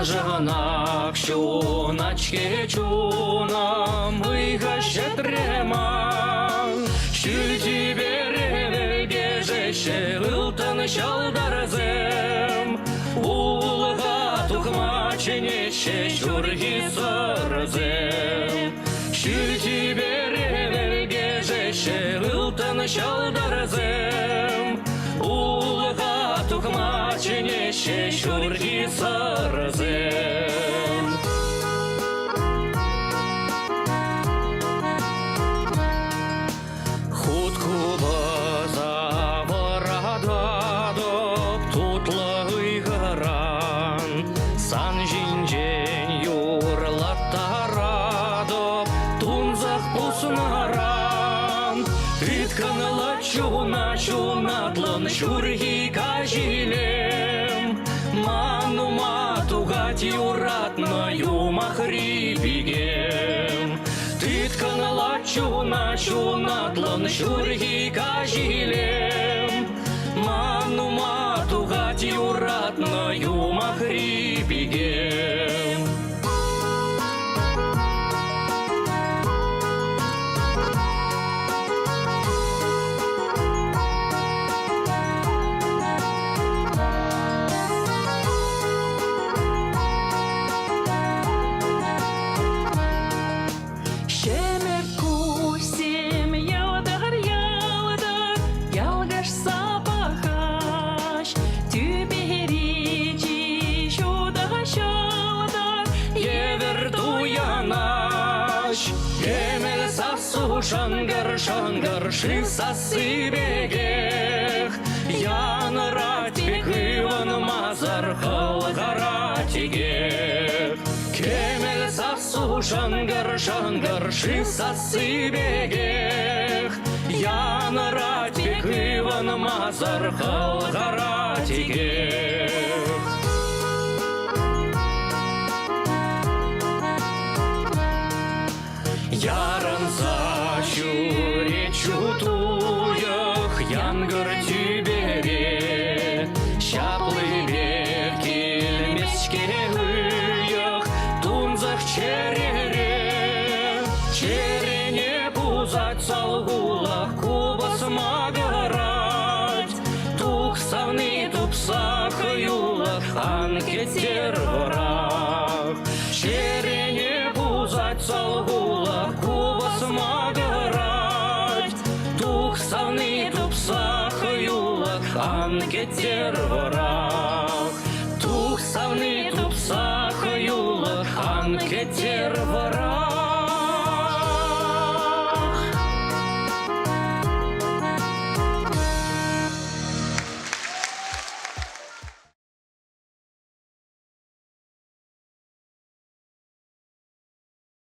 Жанак щуначке чунам ыйга щетрема, Щүлти бере бежеще ылтан шалдарзем, Улга тухма ченеще щурги сарзем. Щүлти бере бежеще ылтан шалдарзем, Улга тухма ченеще щурги сарзем. Хутку база ворададоп тутлы гаран, сан жинжен юрлаттарадоп тунзах пуснаран. Итканла чунатлын щурги кажилем, манума тугать юратною махрипигем. Итканла чунатлын щурги кажилем, манума тугать юратною махрипигем. Емел сасу шангар шисасы бегех, Янрать пекыван мазар халгаратигех. Кемел сасу шангар шисасы бегех, Янрать пекыван мазар халгаратигех. Яранса чуречу туях, янгыр тюбере, Щаплы бек келмеске ыях, тунзах черере. Черене пузать салгулах кубас магарать, Тух савны тупсах юлах анкетер ворах. Черене пузать салгулах кубас магарать, Тух савны тупсах юлах анкетер ворах. Тух савны тупсах юлах анкетер